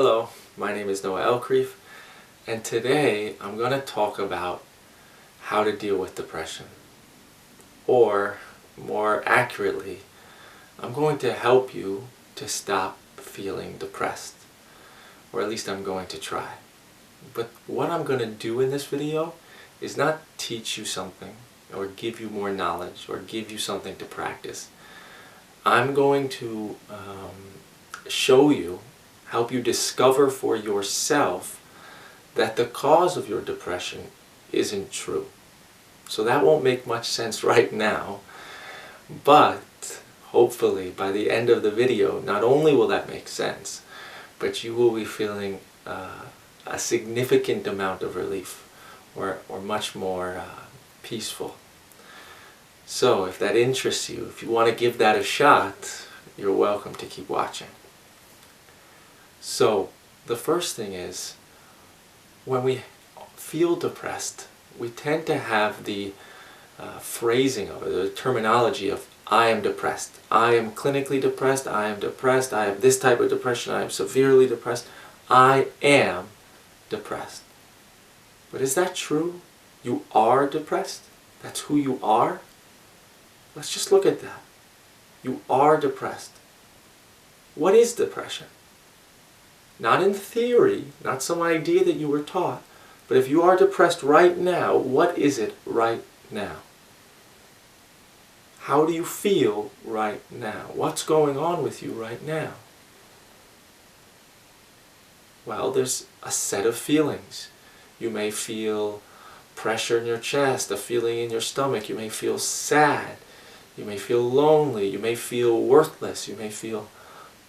Hello, my name is Noah Elkrief, and today I'm going to talk about how to deal with depression. Or, more accurately, I'm going to help you to stop feeling depressed. Or at least I'm going to try. But what I'm going to do in this video is not teach you something, or give you more knowledge, or give you something to practice. I'm going to show you, help you discover for yourself that the cause of your depression isn't true. So that won't make much sense right now, but hopefully by the end of the video, not only will that make sense, but you will be feeling a significant amount of relief, or much more peaceful. So if that interests you, if you want to give that a shot, you're welcome to keep watching. So the first thing is, when we feel depressed, we tend to have the phrasing of it, the terminology of I am depressed, I am clinically depressed, I am depressed, I have this type of depression, I am severely depressed, I am depressed. But is that true? You are depressed? That's who you are? Let's just look at that. You are depressed. What is depression? Not in theory, not some idea that you were taught, but if you are depressed right now, what is it right now? How do you feel right now? What's going on with you right now? Well, there's a set of feelings. You may feel pressure in your chest, a feeling in your stomach. You may feel sad. You may feel lonely. You may feel worthless. You may feel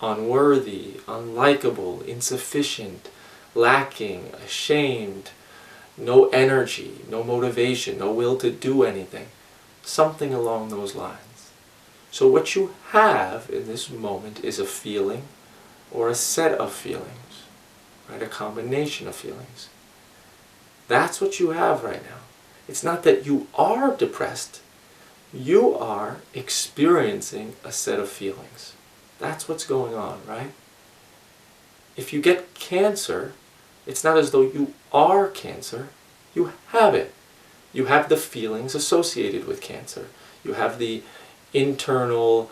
unworthy, unlikable, insufficient, lacking, ashamed, no energy, no motivation, no will to do anything. Something along those lines. So what you have in this moment is a feeling or a set of feelings, right? A combination of feelings. That's what you have right now. It's not that you are depressed. You are experiencing a set of feelings. That's what's going on, right? If you get cancer, it's not as though you are cancer. You have it. You have the feelings associated with cancer. You have the internal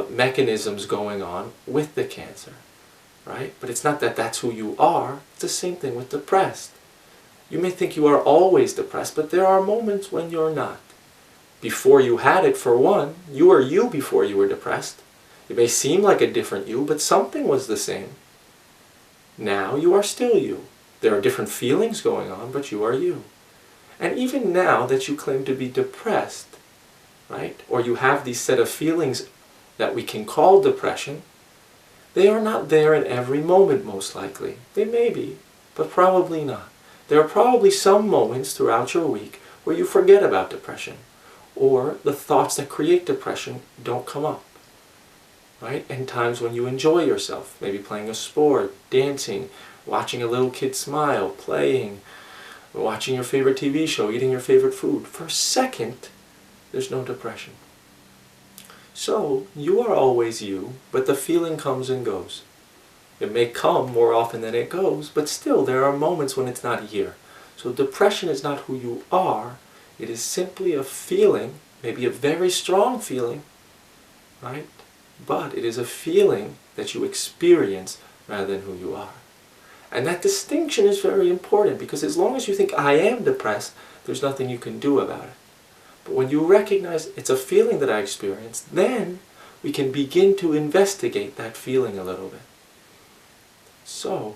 mechanisms going on with the cancer, right? But it's not that that's who you are. It's the same thing with depressed. You may think you are always depressed, but there are moments when you're not. Before you had it, for one, you were you before you were depressed. It may seem like a different you, but something was the same. Now you are still you. There are different feelings going on, but you are you. And even now that you claim to be depressed, right, or you have these set of feelings that we can call depression, they are not there in every moment, most likely. They may be, but probably not. There are probably some moments throughout your week where you forget about depression, or the thoughts that create depression don't come up. Right? And times when you enjoy yourself, maybe playing a sport, dancing, watching a little kid smile, playing, watching your favorite TV show, eating your favorite food. For a second, there's no depression. So, you are always you, but the feeling comes and goes. It may come more often than it goes, but still there are moments when it's not here. So depression is not who you are. It is simply a feeling, maybe a very strong feeling, right? But it is a feeling that you experience rather than who you are. And that distinction is very important, because as long as you think I am depressed, there's nothing you can do about it. But when you recognize it's a feeling that I experience, then we can begin to investigate that feeling a little bit. So,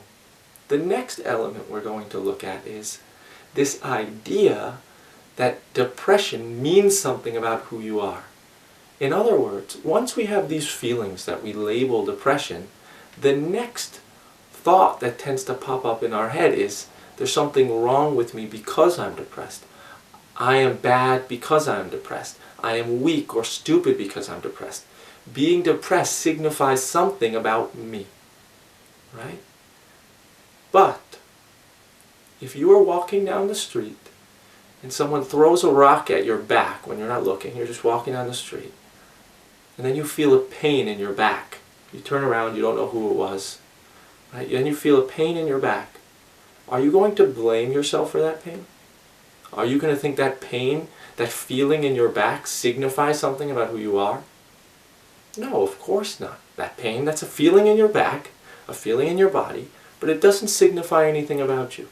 the next element we're going to look at is this idea that depression means something about who you are. In other words, once we have these feelings that we label depression, the next thought that tends to pop up in our head is, there's something wrong with me because I'm depressed. I am bad because I'm depressed. I am weak or stupid because I'm depressed. Being depressed signifies something about me, right? But if you are walking down the street and someone throws a rock at your back when you're not looking, you're just walking down the street, and then you feel a pain in your back. You turn around, you don't know who it was. right? And you feel a pain in your back. Are you going to blame yourself for that pain? Are you going to think that pain, that feeling in your back, signifies something about who you are? No, of course not. That pain, that's a feeling in your back, a feeling in your body, but it doesn't signify anything about you.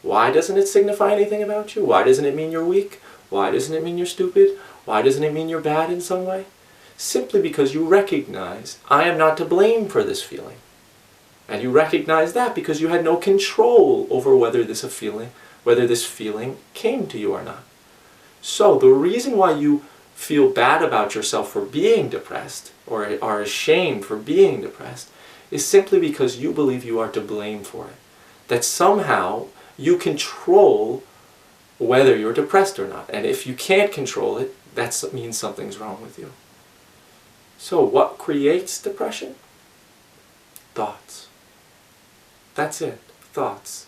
Why doesn't it signify anything about you? Why doesn't it mean you're weak? Why doesn't it mean you're stupid? Why doesn't it mean you're bad in some way? Simply because you recognize, I am not to blame for this feeling. And you recognize that because you had no control over whether this feeling came to you or not. So the reason why you feel bad about yourself for being depressed, or are ashamed for being depressed, is simply because you believe you are to blame for it. That somehow you control whether you're depressed or not. And if you can't control it, that means something's wrong with you. So what creates depression? Thoughts. That's it. Thoughts.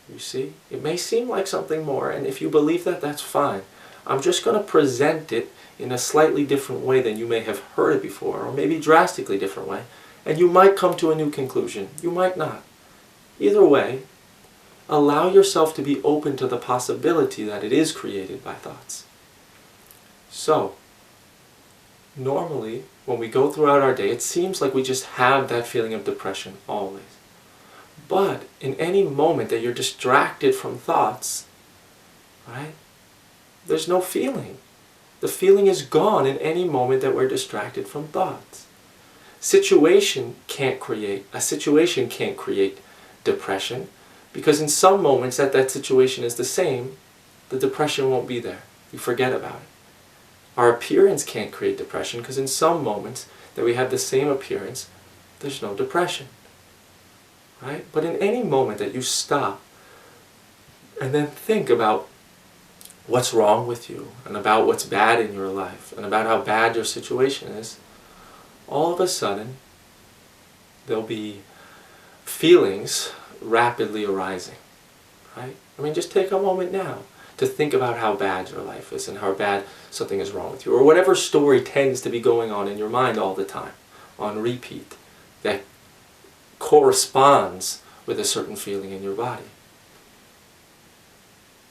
You see? It may seem like something more, and if you believe that, that's fine. I'm just going to present it in a slightly different way than you may have heard it before, or maybe drastically different way, and you might come to a new conclusion. You might not. Either way, allow yourself to be open to the possibility that it is created by thoughts. So, normally, when we go throughout our day, it seems like we just have that feeling of depression always. But in any moment that you're distracted from thoughts, right, there's no feeling. The feeling is gone in any moment that we're distracted from thoughts. A situation can't create depression, because in some moments that situation is the same, the depression won't be there. You forget about it. Our appearance can't create depression, because in some moments that we have the same appearance, there's no depression. Right? But in any moment that you stop and then think about what's wrong with you, and about what's bad in your life, and about how bad your situation is, all of a sudden there'll be feelings rapidly arising. Right? I mean, just take a moment now to think about how bad your life is and how bad something is wrong with you, or whatever story tends to be going on in your mind all the time, on repeat, that corresponds with a certain feeling in your body.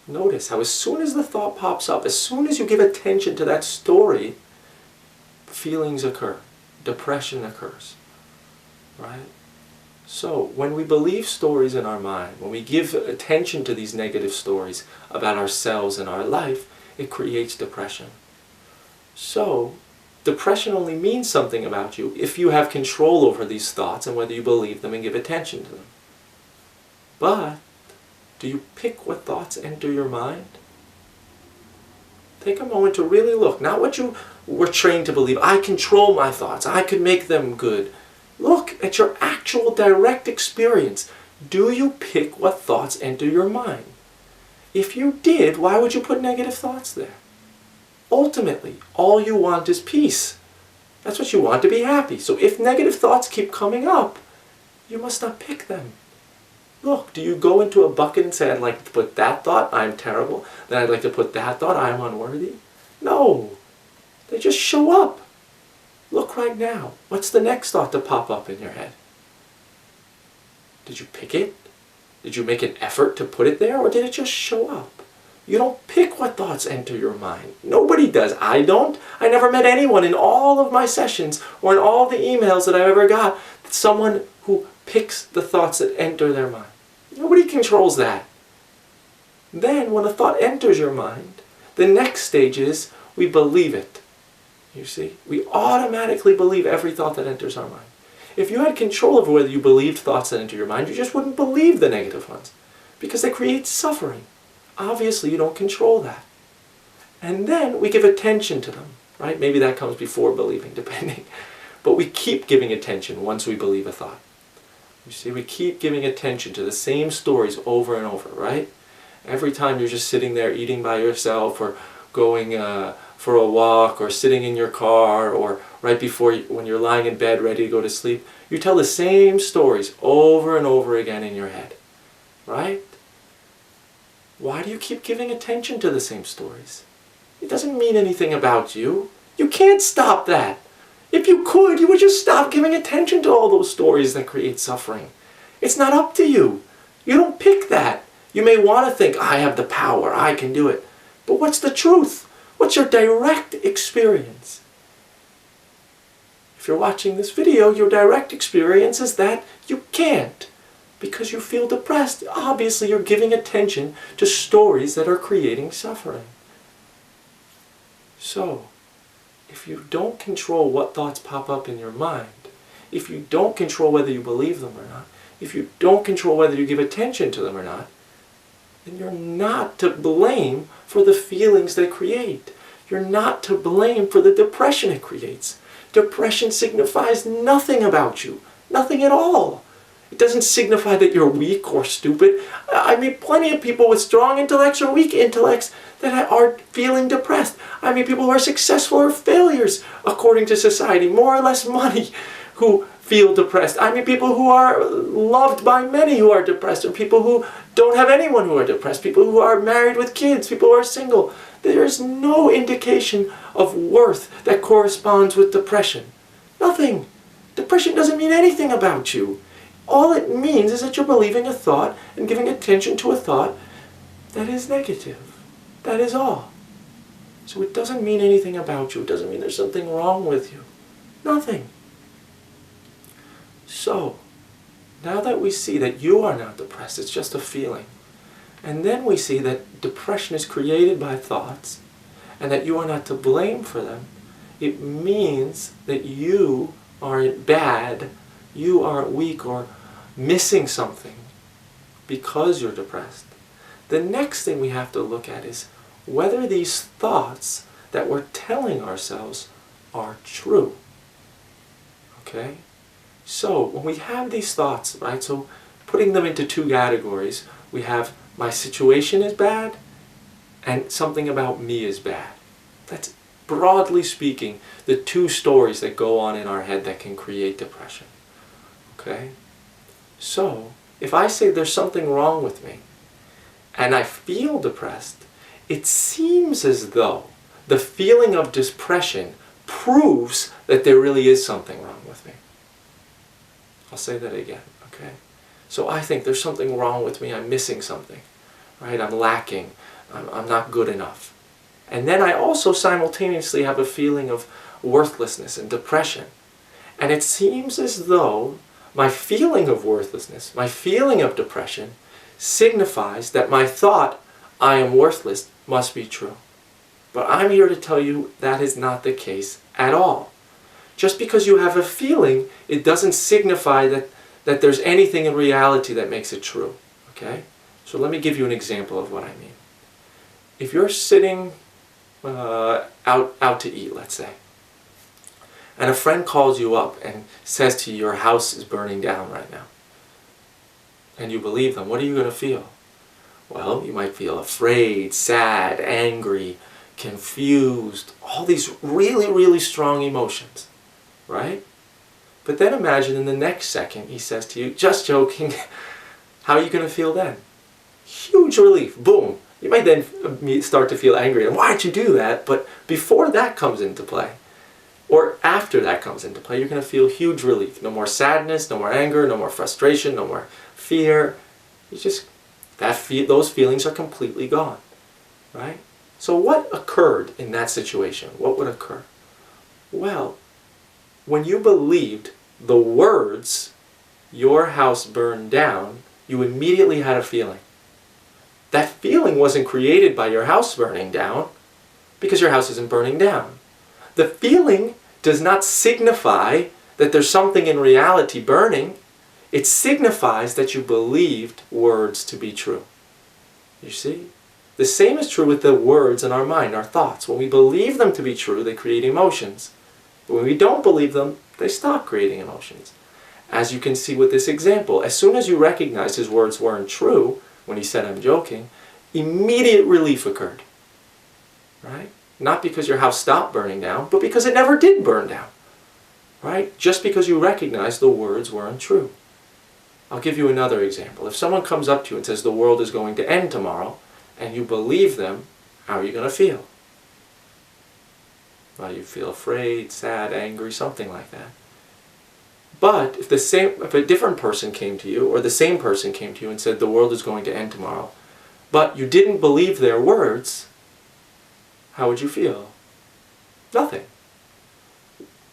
Notice how as soon as the thought pops up, as soon as you give attention to that story, feelings occur, depression occurs, right? So when we believe stories in our mind, when we give attention to these negative stories about ourselves and our life, it creates depression. So depression only means something about you if you have control over these thoughts and whether you believe them and give attention to them. But do you pick what thoughts enter your mind? Take a moment to really look, not what you were trained to believe. I control my thoughts. I could make them good. Look at your actual direct experience. Do you pick what thoughts enter your mind? If you did, why would you put negative thoughts there? Ultimately, all you want is peace. That's what you want, to be happy. So if negative thoughts keep coming up, you must not pick them. Look, do you go into a bucket and say, I'd like to put that thought, I'm terrible, then I'd like to put that thought, I'm unworthy? No. They just show up. Look right now. What's the next thought to pop up in your head? Did you pick it? Did you make an effort to put it there, or did it just show up? You don't pick what thoughts enter your mind. Nobody does. I don't. I never met anyone in all of my sessions or in all the emails that I've ever got, someone who picks the thoughts that enter their mind. Nobody controls that. Then when a thought enters your mind, the next stage is we believe it. You see? We automatically believe every thought that enters our mind. If you had control over whether you believed thoughts that enter your mind, you just wouldn't believe the negative ones, because they create suffering. Obviously, you don't control that. And then we give attention to them, right? Maybe that comes before believing, depending. But we keep giving attention once we believe a thought. You see, we keep giving attention to the same stories over and over, right? Every time you're just sitting there eating by yourself, or going for a walk, or sitting in your car, or right before when you're lying in bed ready to go to sleep, you tell the same stories over and over again in your head, right? Why do you keep giving attention to the same stories? It doesn't mean anything about you. You can't stop that. If you could, you would just stop giving attention to all those stories that create suffering. It's not up to you. You don't pick that. You may want to think, I have the power, I can do it. But what's the truth? What's your direct experience? If you're watching this video, your direct experience is that you can't. Because you feel depressed. Obviously, you're giving attention to stories that are creating suffering. So, if you don't control what thoughts pop up in your mind, if you don't control whether you believe them or not, if you don't control whether you give attention to them or not, then you're not to blame for the feelings they create. You're not to blame for the depression it creates. Depression signifies nothing about you. Nothing at all. It doesn't signify that you're weak or stupid. I meet plenty of people with strong intellects or weak intellects that are feeling depressed. I meet people who are successful or failures according to society, more or less money, who feel depressed. I meet people who are loved by many who are depressed, or people who don't have anyone who are depressed, people who are married with kids, people who are single. There is no indication of worth that corresponds with depression. Nothing. Depression doesn't mean anything about you. All it means is that you're believing a thought and giving attention to a thought that is negative. That is all. So it doesn't mean anything about you. It doesn't mean there's something wrong with you. Nothing. So, now that we see that you are not depressed, it's just a feeling, and then we see that depression is created by thoughts, and that you are not to blame for them, it means that you aren't bad, you aren't weak or missing something because you're depressed. The next thing we have to look at is whether these thoughts that we're telling ourselves are true. Okay? So, when we have these thoughts, right, so putting them into two categories, we have my situation is bad and something about me is bad. That's, broadly speaking, the two stories that go on in our head that can create depression. Okay? So, if I say there's something wrong with me and I feel depressed, it seems as though the feeling of depression proves that there really is something wrong with me. I'll say that again, okay? So I think there's something wrong with me, I'm missing something, right? I'm lacking, I'm not good enough. And then I also simultaneously have a feeling of worthlessness and depression. And it seems as though my feeling of worthlessness, my feeling of depression, signifies that my thought, I am worthless, must be true. But I'm here to tell you that is not the case at all. Just because you have a feeling, it doesn't signify that there's anything in reality that makes it true. Okay? So let me give you an example of what I mean. If you're sitting out to eat, let's say, and a friend calls you up and says to you, your house is burning down right now, and you believe them, what are you going to feel? Well, you might feel afraid, sad, angry, confused, all these really, really strong emotions, right? But then imagine in the next second he says to you, just joking, how are you going to feel then? Huge relief, boom. You might then start to feel angry, and why'd you do that? But before that comes into play, or after that comes into play, you're going to feel huge relief. No more sadness, no more anger, no more frustration, no more fear. You just, those feelings are completely gone, right? So what occurred in that situation? What would occur? Well, when you believed the words, your house burned down, you immediately had a feeling. That feeling wasn't created by your house burning down, because your house isn't burning down. The feeling does not signify that there's something in reality burning. It signifies that you believed words to be true. You see? The same is true with the words in our mind, our thoughts. When we believe them to be true, they create emotions. But when we don't believe them, they stop creating emotions. As you can see with this example, as soon as you recognized his words weren't true, when he said, I'm joking, immediate relief occurred. Right? Not because your house stopped burning down, but because it never did burn down. Right? Just because you recognized the words weren't true. I'll give you another example. If someone comes up to you and says the world is going to end tomorrow, and you believe them, how are you going to feel? Well, you feel afraid, sad, angry, something like that. But if if a different person came to you, or the same person came to you and said the world is going to end tomorrow, but you didn't believe their words, how would you feel? Nothing.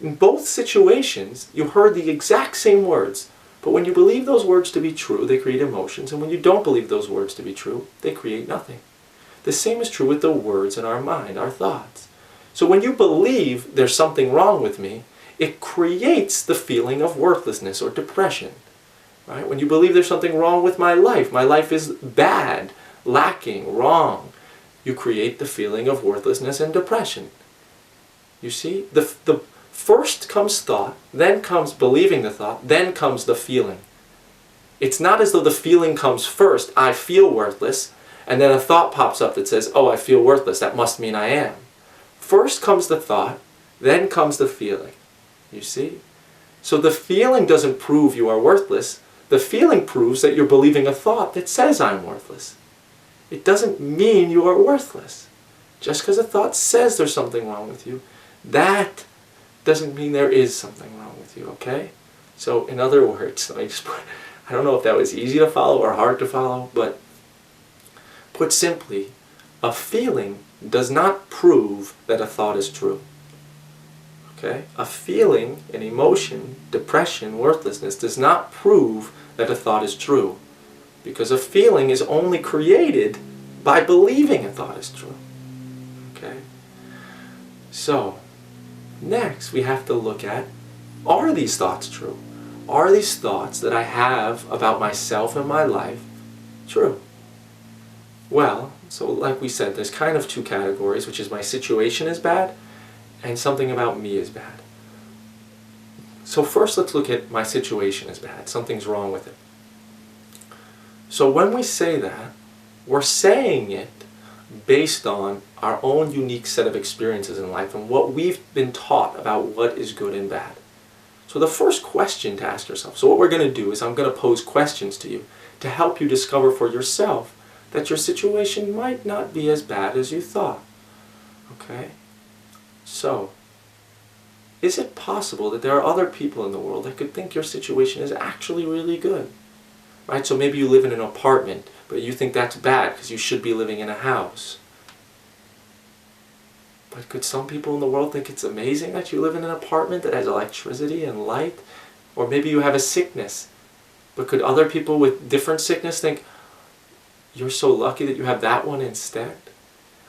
In both situations, you heard the exact same words, but when you believe those words to be true, they create emotions, and when you don't believe those words to be true, they create nothing. The same is true with the words in our mind, our thoughts. So when you believe there's something wrong with me, it creates the feeling of worthlessness or depression. Right? When you believe there's something wrong with my life is bad, lacking, wrong, you create the feeling of worthlessness and depression. You see, the first comes thought, then comes believing the thought, then comes the feeling. It's not as though the feeling comes first, I feel worthless, and then a thought pops up that says, oh, I feel worthless, that must mean I am. First comes the thought, then comes the feeling. You see? So the feeling doesn't prove you are worthless. The feeling proves that you're believing a thought that says I'm worthless. It doesn't mean you are worthless. Just because a thought says there's something wrong with you, that doesn't mean there is something wrong with you, okay? So in other words, I don't know if that was easy to follow or hard to follow, but put simply, a feeling does not prove that a thought is true. Okay? A feeling, an emotion, depression, worthlessness does not prove that a thought is true. Because a feeling is only created by believing a thought is true. Okay? So, next we have to look at, are these thoughts true? Are these thoughts that I have about myself and my life true? Well, so like we said, there's kind of two categories, which is my situation is bad and something about me is bad. So first let's look at my situation is bad. Something's wrong with it. So when we say that, we're saying it based on our own unique set of experiences in life and what we've been taught about what is good and bad. So the first question to ask yourself, so what we're going to do is I'm going to pose questions to you to help you discover for yourself that your situation might not be as bad as you thought. Okay? So, is it possible that there are other people in the world that could think your situation is actually really good? Right? So maybe you live in an apartment, but you think that's bad because you should be living in a house. But could some people in the world think it's amazing that you live in an apartment that has electricity and light? Or maybe you have a sickness. But could other people with different sickness think, you're so lucky that you have that one instead?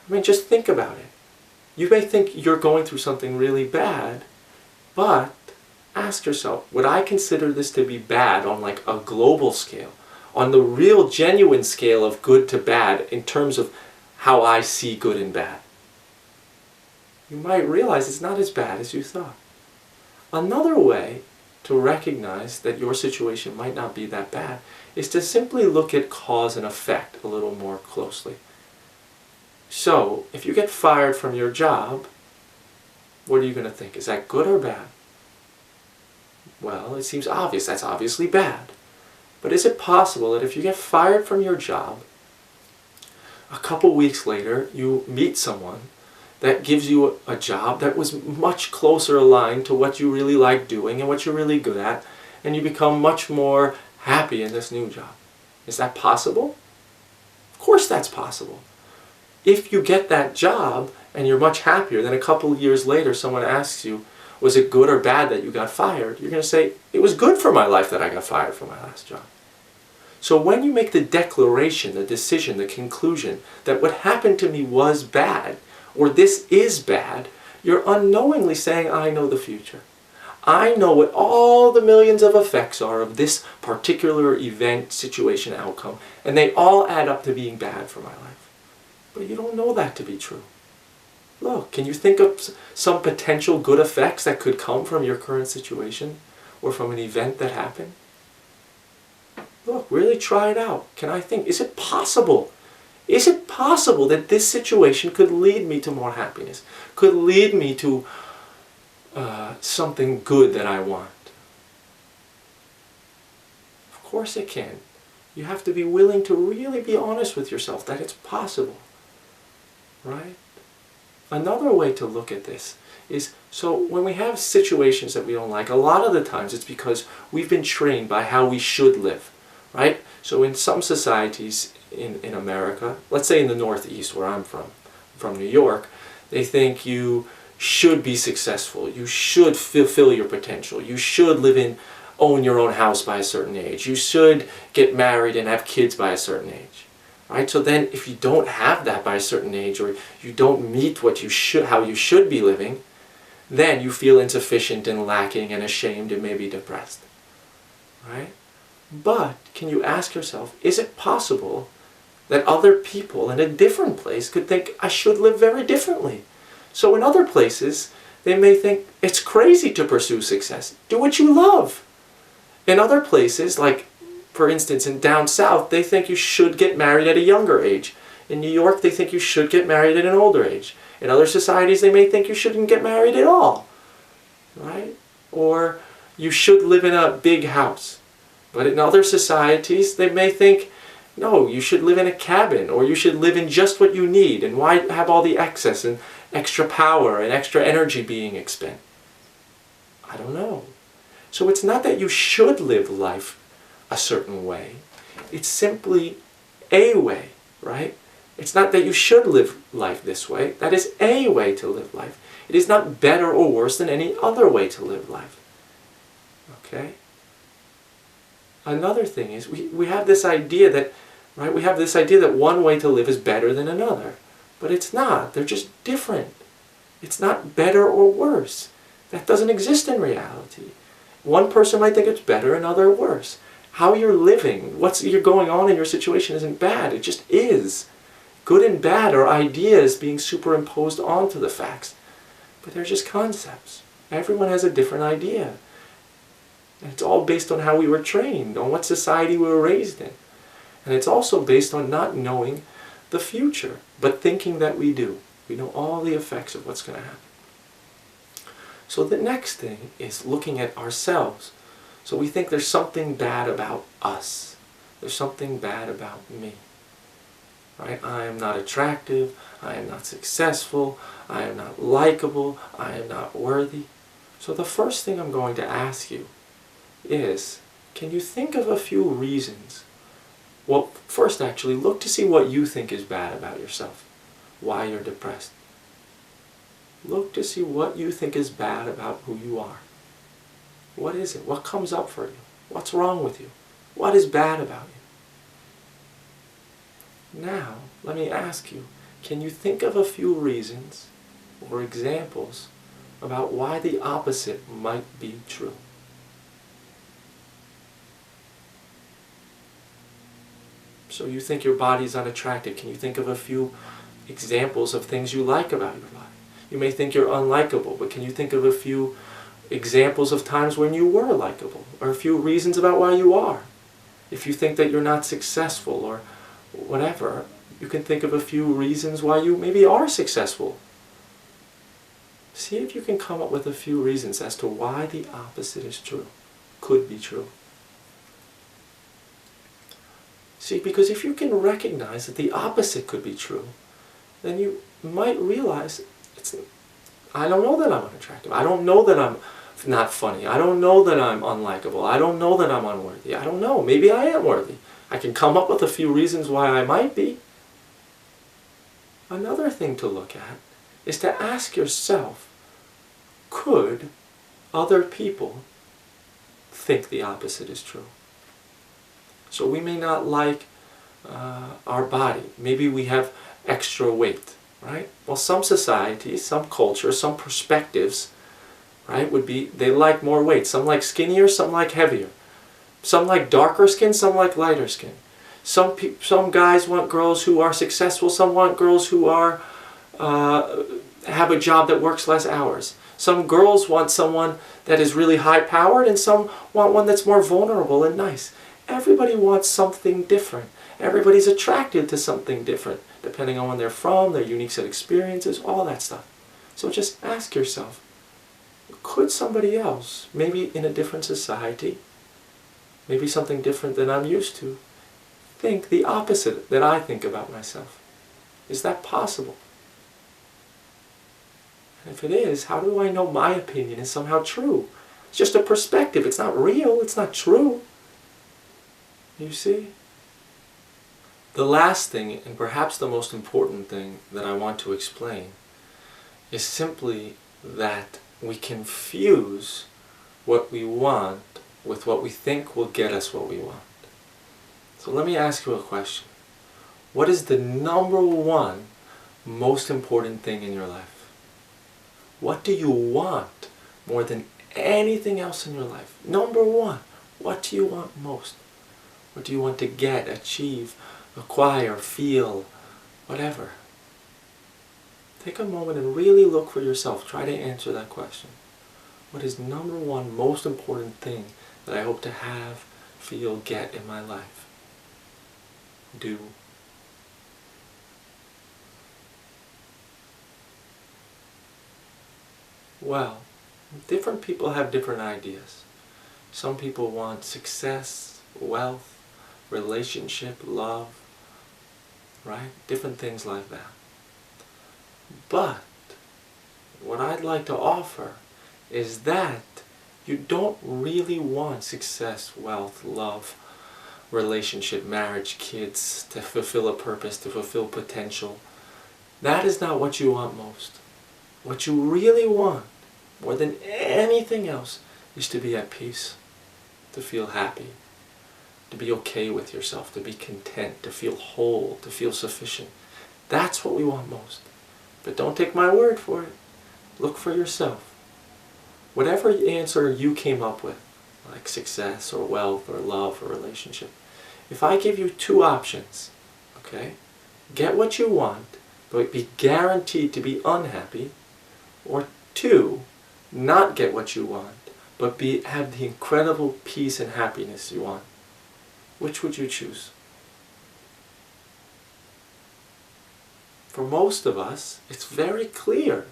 I mean, just think about it. You may think you're going through something really bad, but ask yourself, would I consider this to be bad on like a global scale? On the real genuine scale of good to bad in terms of how I see good and bad? You might realize it's not as bad as you thought. Another way to recognize that your situation might not be that bad is to simply look at cause and effect a little more closely. So, if you get fired from your job, what are you going to think? Is that good or bad? Well, it seems obvious. That's obviously bad. But is it possible that if you get fired from your job, a couple weeks later you meet someone that gives you a job that was much closer aligned to what you really like doing and what you're really good at, and you become much more happy in this new job? Is that possible? Of course that's possible. If you get that job and you're much happier, then a couple of years later someone asks you, was it good or bad that you got fired? You're going to say, it was good for my life that I got fired from my last job. So when you make the declaration, the decision, the conclusion that what happened to me was bad, or this is bad, you're unknowingly saying, I know the future. I know what all the millions of effects are of this particular event, situation, outcome, and they all add up to being bad for my life. But you don't know that to be true. Look, can you think of some potential good effects that could come from your current situation or from an event that happened? Look, really try it out. Can I think, is it possible? Is it possible that this situation could lead me to more happiness? Could lead me to something good that I want? Of course it can. You have to be willing to really be honest with yourself that it's possible. Right? Another way to look at this is, so when we have situations that we don't like, a lot of the times it's because we've been trained by how we should live, right? So in some societies in America, let's say in the Northeast where I'm from New York, they think you should be successful, you should fulfill your potential, you should own your own house by a certain age, you should get married and have kids by a certain age. Right? So then if you don't have that by a certain age, or you don't meet how you should be living, then you feel insufficient and lacking and ashamed and maybe depressed. Right? But can you ask yourself, is it possible that other people in a different place could think, I should live very differently? So in other places, they may think it's crazy to pursue success. Do what you love. In other places, like for instance in down south, they think you should get married at a younger age. In New York, they think you should get married at an older age. In other societies, they may think you shouldn't get married at all. Right? Or you should live in a big house. But in other societies, they may think, no, you should live in a cabin, or you should live in just what you need, and why have all the excess and extra power and extra energy being expended? I don't know. So it's not that you should live life a certain way. It's simply a way, right? It's not that you should live life this way. That is a way to live life. It is not better or worse than any other way to live life. Okay? Another thing is we have this idea that, right? We have this idea that one way to live is better than another. But it's not. They're just different. It's not better or worse. That doesn't exist in reality. One person might think it's better, another worse. How you're living, what's going on in your situation isn't bad. It just is. Good and bad are ideas being superimposed onto the facts. But they're just concepts. Everyone has a different idea. And it's all based on how we were trained, on what society we were raised in. And it's also based on not knowing the future, but thinking that we do. We know all the effects of what's going to happen. So the next thing is looking at ourselves. So we think there's something bad about us. There's something bad about me. Right? I am not attractive. I am not successful. I am not likable. I am not worthy. So the first thing I'm going to ask you is, can you think of a few reasons? Well, first actually, look to see what you think is bad about yourself. Why you're depressed. Look to see what you think is bad about who you are. What is it? What comes up for you? What's wrong with you? What is bad about you? Now, let me ask you, can you think of a few reasons or examples about why the opposite might be true? So you think your body's unattractive. Can you think of a few examples of things you like about your body? You may think you're unlikable, but can you think of a few examples of times when you were likable? Or a few reasons about why you are? If you think that you're not successful or whatever, you can think of a few reasons why you maybe are successful. See if you can come up with a few reasons as to why the opposite is true, could be true. See, because if you can recognize that the opposite could be true, then you might realize, I don't know that I'm unattractive. I don't know that I'm not funny. I don't know that I'm unlikable. I don't know that I'm unworthy. I don't know. Maybe I am worthy. I can come up with a few reasons why I might be. Another thing to look at is to ask yourself, could other people think the opposite is true? So we may not like our body. Maybe we have extra weight, right? Well, some societies, some cultures, some perspectives, right, would be they like more weight. Some like skinnier, some like heavier. Some like darker skin, some like lighter skin. Some guys want girls who are successful. Some want girls who are have a job that works less hours. Some girls want someone that is really high-powered, and some want one that's more vulnerable and nice. Everybody wants something different. Everybody's attracted to something different, depending on where they're from, their unique set of experiences, all that stuff. So just ask yourself, could somebody else, maybe in a different society, maybe something different than I'm used to, think the opposite that I think about myself? Is that possible? And if it is, how do I know my opinion is somehow true? It's just a perspective. It's not real. It's not true. You see? The last thing, and perhaps the most important thing that I want to explain, is simply that we confuse what we want with what we think will get us what we want. So let me ask you a question. What is the number one most important thing in your life? What do you want more than anything else in your life? Number one, what do you want most? What do you want to get, achieve, acquire, feel, whatever? Take a moment and really look for yourself. Try to answer that question. What is number one most important thing that I hope to have, feel, get in my life? Do. Well, different people have different ideas. Some people want success, wealth, relationship, love, right? Different things like that. But what I'd like to offer is that you don't really want success, wealth, love, relationship, marriage, kids, to fulfill a purpose, to fulfill potential. That is not what you want most. What you really want, more than anything else, is to be at peace, to feel happy, to be okay with yourself, to be content, to feel whole, to feel sufficient. That's what we want most. But don't take my word for it. Look for yourself. Whatever answer you came up with, like success or wealth or love or relationship, if I give you two options, okay, get what you want, but be guaranteed to be unhappy, or two, not get what you want, but have the incredible peace and happiness you want, which would you choose? For most of us, it's very clear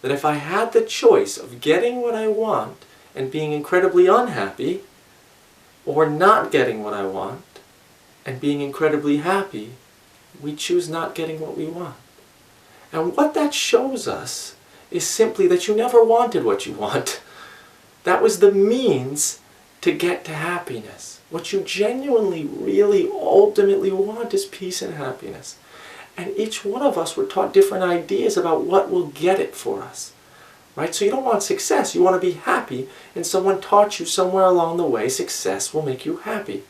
that if I had the choice of getting what I want and being incredibly unhappy, or not getting what I want and being incredibly happy, we choose not getting what we want. And what that shows us is simply that you never wanted what you want. That was the means to get to happiness. What you genuinely, really, ultimately want is peace and happiness. And each one of us were taught different ideas about what will get it for us. Right? So you don't want success, you want to be happy, and someone taught you somewhere along the way success will make you happy.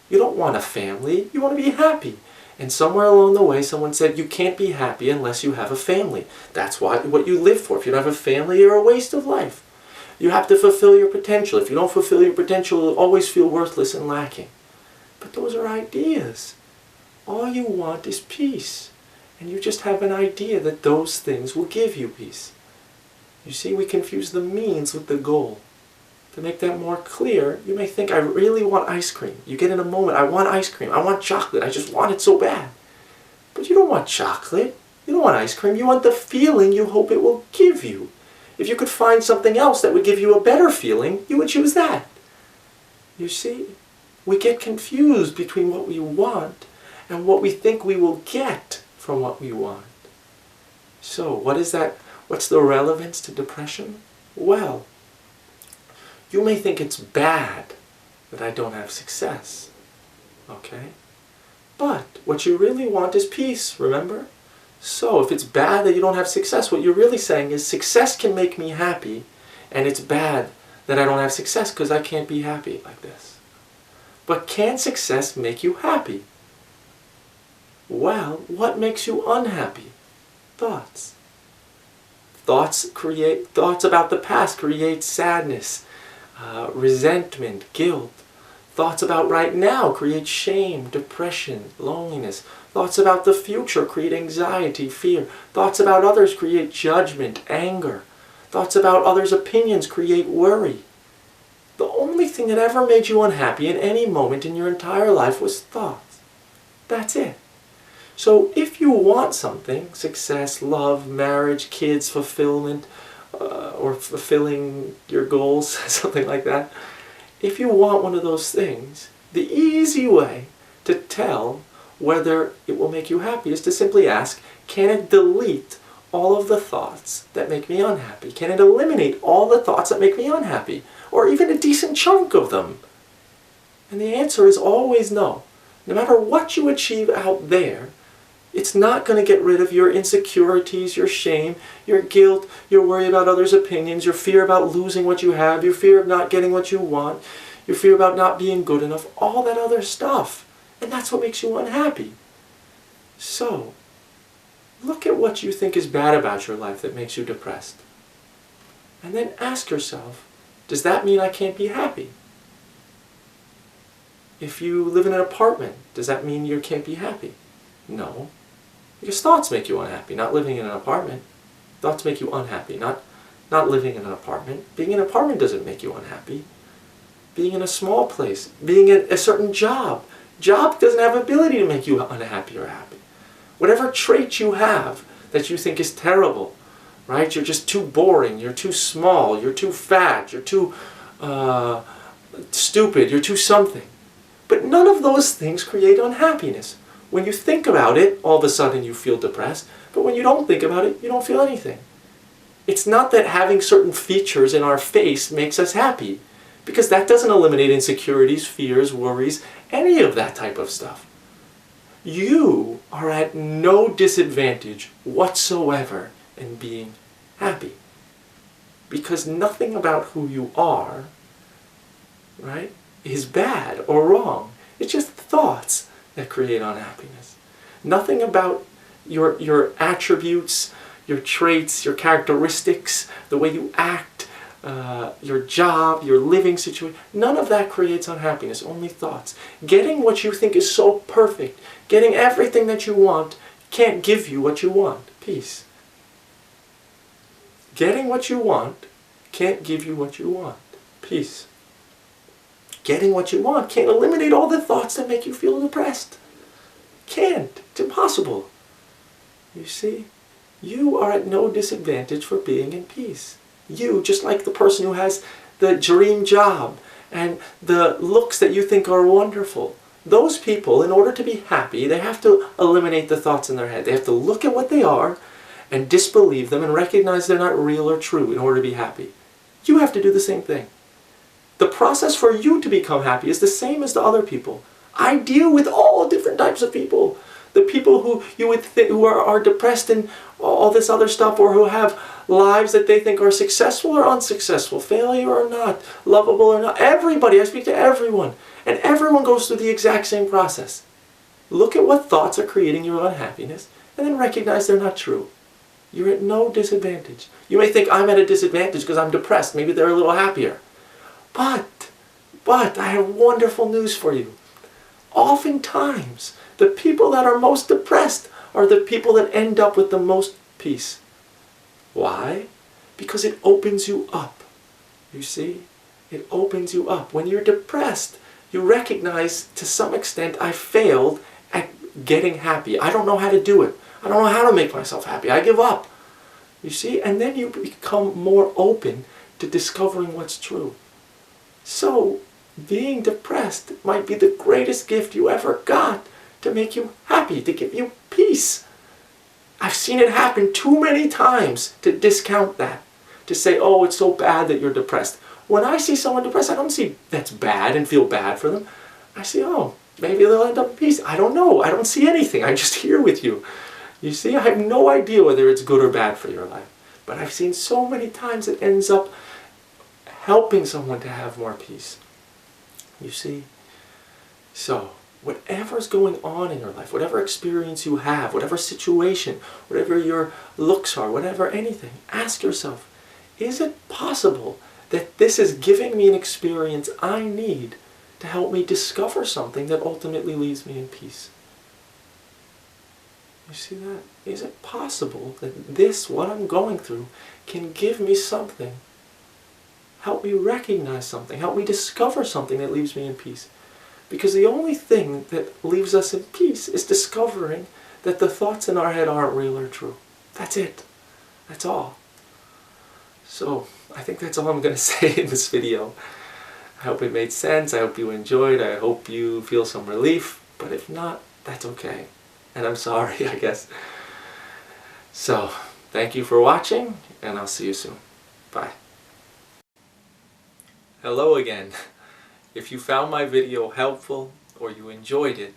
You don't want a family, you want to be happy. And somewhere along the way someone said you can't be happy unless you have a family. That's what you live for. If you don't have a family, you're a waste of life. You have to fulfill your potential. If you don't fulfill your potential, you'll always feel worthless and lacking. But those are ideas. All you want is peace. And you just have an idea that those things will give you peace. You see, we confuse the means with the goal. To make that more clear, you may think, I really want ice cream. You get in a moment, I want ice cream, I want chocolate, I just want it so bad. But you don't want chocolate, you don't want ice cream, you want the feeling you hope it will give you. If you could find something else that would give you a better feeling, you would choose that. You see, we get confused between what we want and what we think we will get from what we want. So, what is that? What's the relevance to depression? Well, you may think it's bad that I don't have success, okay? But what you really want is peace, remember? So if it's bad that you don't have success, what you're really saying is success can make me happy, and it's bad that I don't have success because I can't be happy like this. But can success make you happy? Well, what makes you unhappy? Thoughts. Thoughts about the past create sadness, resentment, guilt. Thoughts about right now create shame, depression, loneliness. Thoughts about the future create anxiety, fear. Thoughts about others create judgment, anger. Thoughts about others' opinions create worry. The only thing that ever made you unhappy in any moment in your entire life was thoughts. That's it. So if you want something, success, love, marriage, kids, fulfillment, or fulfilling your goals, something like that, if you want one of those things, the easy way to tell whether it will make you happy is to simply ask, can it delete all of the thoughts that make me unhappy? Can it eliminate all the thoughts that make me unhappy? Or even a decent chunk of them? And the answer is always no. No matter what you achieve out there, it's not going to get rid of your insecurities, your shame, your guilt, your worry about others' opinions, your fear about losing what you have, your fear of not getting what you want, your fear about not being good enough, all that other stuff. And that's what makes you unhappy. So, look at what you think is bad about your life that makes you depressed. And then ask yourself, does that mean I can't be happy? If you live in an apartment, does that mean you can't be happy? No. Because thoughts make you unhappy, not living in an apartment. Thoughts make you unhappy, not living in an apartment. Being in an apartment doesn't make you unhappy. Being in a small place, being at a certain job doesn't have ability to make you unhappy or happy. Whatever trait you have that you think is terrible, right? You're just too boring, you're too small, you're too fat, you're too stupid, you're too something. But none of those things create unhappiness. When you think about it, all of a sudden you feel depressed, but when you don't think about it, you don't feel anything. It's not that having certain features in our face makes us happy, because that doesn't eliminate insecurities, fears, worries, any of that type of stuff. You are at no disadvantage whatsoever in being happy, because nothing about who you are, right, is bad or wrong. It's just thoughts that create unhappiness. Nothing about your attributes, your traits, your characteristics, the way you act, your job, your living situation, none of that creates unhappiness, only thoughts. Getting what you think is so perfect, getting everything that you want, can't give you what you want, peace. Getting what you want can't give you what you want, peace. Getting what you want can't eliminate all the thoughts that make you feel depressed. Can't. It's impossible. You see, you are at no disadvantage for being in peace. You, just like the person who has the dream job and the looks that you think are wonderful, those people, in order to be happy, they have to eliminate the thoughts in their head. They have to look at what they are and disbelieve them and recognize they're not real or true in order to be happy. You have to do the same thing. The process for you to become happy is the same as the other people. I deal with all different types of people. The people who you would think who are depressed and all this other stuff, or who have lives that they think are successful or unsuccessful, failure or not, lovable or not. Everybody, I speak to everyone. And everyone goes through the exact same process. Look at what thoughts are creating your unhappiness and then recognize they're not true. You're at no disadvantage. You may think I'm at a disadvantage because I'm depressed. Maybe they're a little happier. But I have wonderful news for you. Oftentimes, the people that are most depressed are the people that end up with the most peace. Why? Because it opens you up. You see? It opens you up. When you're depressed, you recognize, to some extent, I failed at getting happy. I don't know how to do it. I don't know how to make myself happy. I give up. You see? And then you become more open to discovering what's true. So, being depressed might be the greatest gift you ever got to make you happy, to give you peace. I've seen it happen too many times to discount that, to say, oh, it's so bad that you're depressed. When I see someone depressed, I don't see that's bad and feel bad for them. I see, oh, maybe they'll end up in peace. I don't know. I don't see anything. I'm just here with you. You see, I have no idea whether it's good or bad for your life. But I've seen so many times it ends up helping someone to have more peace. You see? So, whatever's going on in your life, whatever experience you have, whatever situation, whatever your looks are, whatever anything, ask yourself, is it possible that this is giving me an experience I need to help me discover something that ultimately leaves me in peace? You see that? Is it possible that this, what I'm going through, can give me something, help me recognize something, help me discover something that leaves me in peace? Because the only thing that leaves us in peace is discovering that the thoughts in our head aren't real or true. That's it. That's all. So, I think that's all I'm going to say in this video. I hope it made sense. I hope you enjoyed. I hope you feel some relief. But if not, that's okay. And I'm sorry, I guess. So, Thank you for watching, and I'll see you soon. Bye. Hello again. If you found my video helpful or you enjoyed it,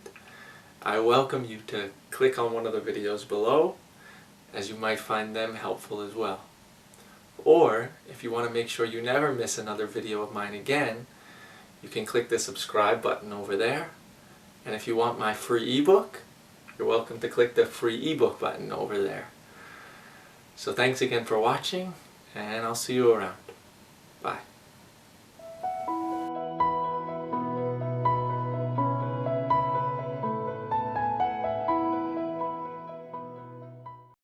I welcome you to click on one of the videos below, as you might find them helpful as well. Or, if you want to make sure you never miss another video of mine again, you can click the subscribe button over there. And if you want my free ebook, you're welcome to click the free ebook button over there. So thanks again for watching, and I'll see you around. Bye.